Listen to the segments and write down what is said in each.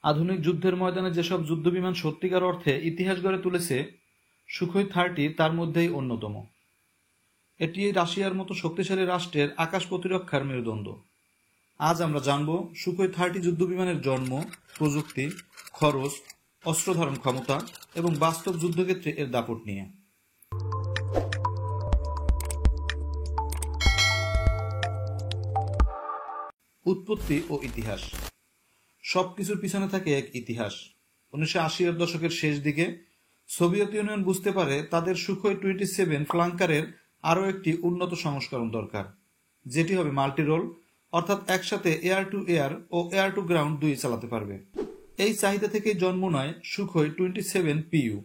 আধুনিক যুদ্ধের ময়দানে যেসব যুদ্ধবিমান সত্যিকার অর্থে ইতিহাস গড়ে তুলেছে, সুখোই 30 তার মধ্যেই অন্যতম। এটি রাশিয়ার মতো শক্তিশালী রাষ্ট্রের আকাশ প্রতিরক্ষার মেরুদণ্ড। আজ আমরা জানব সুখোই 30 যুদ্ধবিমানের জন্ম, প্রযুক্তি, খরচ, অস্ত্র ধারণ ক্ষমতা এবং বাস্তব যুদ্ধক্ষেত্রে এর দাপট নিয়ে। উৎপত্তি ও ইতিহাস। সবকিছুর পিছনে থাকে এক ইতিহাস। 1980-এর দশকের শেষ দিকে সোভিয়েত ইউনিয়ন বুঝতে পারে তাদের সুখোই 27 ফ্লাঙ্কারের আরও একটি উন্নত সংস্করণ দরকার, যেটি হবে মাল্টিরোল, অর্থাৎ একসাথে এয়ার টু এয়ার ও এয়ার টু গ্রাউন্ড দুই চালাতে পারবে। এই চাহিদা থেকেই জন্ম নেয় সুখোই 27 পিইউ,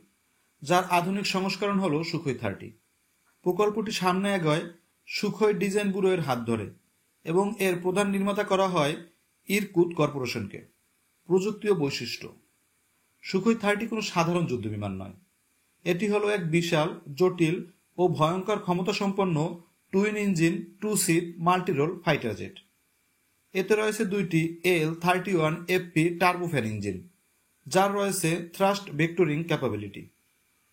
যার আধুনিক সংস্করণ হল সুখোই 30। প্রকল্পটি সামনে এগোয় সুখোই ডিজাইন ব্যুরোর হাত ধরে এবং এর প্রধান নির্মাতা করা হয় ইরকুত কর্পোরেশনকে। প্রযুক্তি ও বৈশিষ্ট্য। সুখোই 30 কোনো সাধারণ যুদ্ধবিমান নয়। এটি হলো এক বিশাল, জটিল ও ভয়ঙ্কর ক্ষমতাসম্পন্ন twin engine 2 seat multirole fighter jet. এতে রয়েছে দুইটি L-31FP টার্বোফ্যান ইঞ্জিন, যার রয়েছে thrust vectoring capability.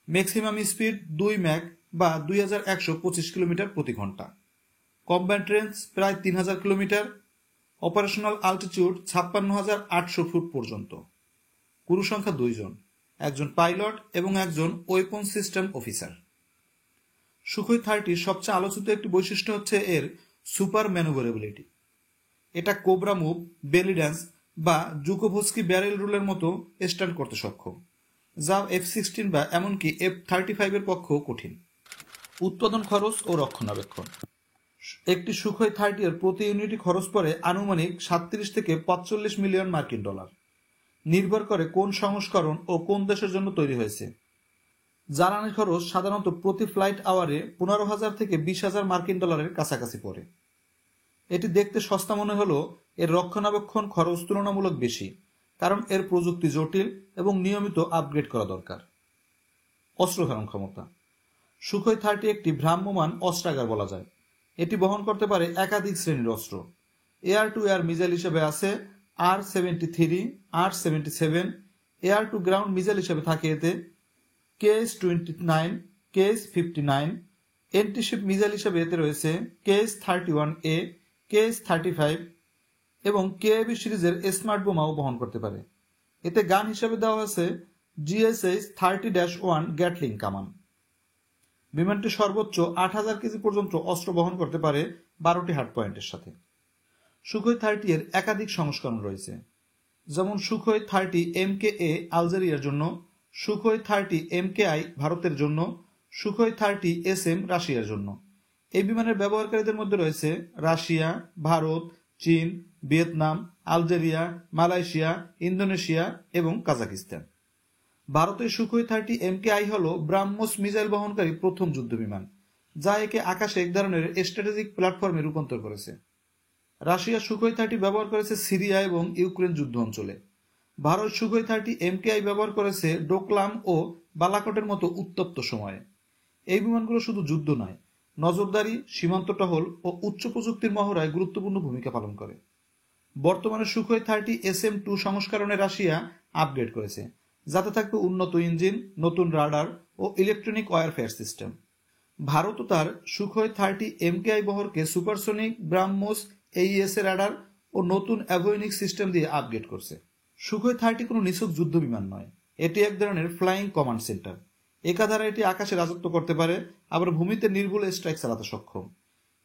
Maximum speed 2 Mach বা 2125 কিলোমিটার প্রতি ঘন্টা। কম্ব্যাট রেঞ্জ প্রায় 3000 কিলোমিটার। অপারেশনাল আল্টিটিউড 56,800 ফুট পর্যন্ত। ক্রু সংখ্যা 2 জন, একজন পাইলট এবং একজন ওয়েপন সিস্টেম অফিসার। সুখোই 30 সবচেয়ে আলোচিত একটি বৈশিষ্ট্য হচ্ছে এর সুপার ম্যানুভারেবিলিটি। এটা কোবরা মুভ, বেলি ড্যান্স বা জুকোভস্কি ব্যারেল রুলের মতো স্ট্যান্ড করতে সক্ষম, যা F-16 বা এমনকি F-35 এর পক্ষেও কঠিন। উৎপাদন খরচ ও রক্ষণাবেক্ষণ। একটি সুখোই 30 এর প্রতি ইউনিটই খরচ পড়ে আনুমানিক 37 থেকে 45 মিলিয়ন মার্কিন ডলার। নির্ভর করে কোন সংস্করণ ও কোন দেশের জন্য তৈরি হয়েছে। জ্বালানি খরচ সাধারণত প্রতি ফ্লাইট আওয়ারে 15,000 থেকে 20,000 মার্কিন ডলারের কাছাকাছি পড়ে। এটি দেখতে সস্তা মনে হলেও এর রক্ষণাবেক্ষণ খরচ তুলনামূলক বেশি, কারণ এর প্রযুক্তি জটিল এবং নিয়মিত আপগ্রেড করা দরকার। অস্ত্র ধারণ ক্ষমতা। সুখোই 30 একটি ভ্রাম্যমাণ অস্ত্রাগার বলা যায়। এটি বহন করতে পারে একাধিক শ্রেণীর অস্ত্র। এয়ার টু এয়ার মিসাইল হিসেবে আছে R-73, R-77। Air to ground missile হিসেবে থাকে এতে KS-29, KS-59। এন্টিশিপ মিসাইল হিসেবে এতে রয়েছে KS-31A, KS-35 এবং KAV সিরিজের স্মার্ট বোমাও বহন করতে পারে। এতে গান হিসেবে দেওয়া আছে GSH-30-1 গ্যাটলিং কামান। বিমানটি সর্বোচ্চ 8,000 কেজি পর্যন্ত অস্ত্র বহন করতে পারে 12টি হার্ড পয়েন্টের সাথে। সুখোই 30 এর একাধিক সংস্করণ রয়েছে, যেমন সুখোই 30 MKA আলজেরিয়ার জন্য, সুখোই 30 MKI ভারতের জন্য, সুখোই 30 SM রাশিয়ার জন্য। এই বিমানের ব্যবহারকারীদের মধ্যে রয়েছে রাশিয়া, ভারত, চীন, ভিয়েতনাম, আলজেরিয়া, মালয়েশিয়া, ইন্দোনেশিয়া এবং কাজাকিস্তান। ভারতের সুখোই 30 MKI হল ব্রাহ্মোস মিসাইল বহনকারী প্রথম যুদ্ধবিমান, যা একে আকাশে এক ধরনের স্ট্র্যাটেজিক প্ল্যাটফর্মে রূপান্তর করেছে। রাশিয়া সুখোই 30 ব্যবহার করেছে সিরিয়া এবং ইউক্রেন যুদ্ধ অঞ্চলে। ভারত সুখোই 30 MKI ব্যবহার করেছে ডোকলাম ও বালাকটের মতো উত্তপ্ত সময়ে। এই বিমানগুলো শুধু যুদ্ধ নয়, নজরদারি, সীমান্ত টহল ও উচ্চ প্রযুক্তির মহড়ায় গুরুত্বপূর্ণ ভূমিকা পালন করে। বর্তমানে সুখোই 30 SM-2 সংস্করণে রাশিয়া আপগ্রেড করেছে, যাতে থাকবে উন্নত ইঞ্জিন, নতুন রাডার ও ইলেকট্রনিক ওয়ারফেয়ার সিস্টেম। ভারতও তার সুখোই 30 MKI বহরকে সুপারসোনিক, ব্রাহ্মোস, AES রাডার ও নতুন অ্যাভিওনিক সিস্টেম দিয়ে আপগ্রেড করছে। সুখোই 30 কোনো নিছক যুদ্ধ বিমান নয়, এটি এক ধরনের ফ্লাইং কমান্ড সেন্টার। একাধারে এটি আকাশে রাজত্ব করতে পারে, আবার ভূমিতে নির্ভুল স্ট্রাইক চালাতে সক্ষম।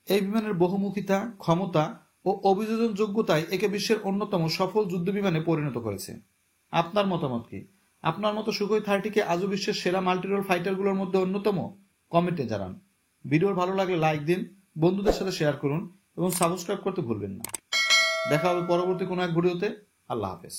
এই বিমানের বহুমুখিতা, ক্ষমতা ও অভিযোজন যোগ্যতায় একে বিশ্বের অন্যতম সফল যুদ্ধ বিমানে পরিণত করেছে। আপনার মতামত কি? আপনার মতো সুখোই 30কে আজও বিশ্বের সেরা মাল্টিরোল ফাইটারগুলোর মধ্যে অন্যতম? কমেন্টে জানান। ভিডিও ভালো লাগলে লাইক দিন, বন্ধুদের সাথে শেয়ার করুন এবং সাবস্ক্রাইব করতে ভুলবেন না। দেখা হবে পরবর্তী কোনো এক ভিডিওতে। আল্লাহ হাফেজ।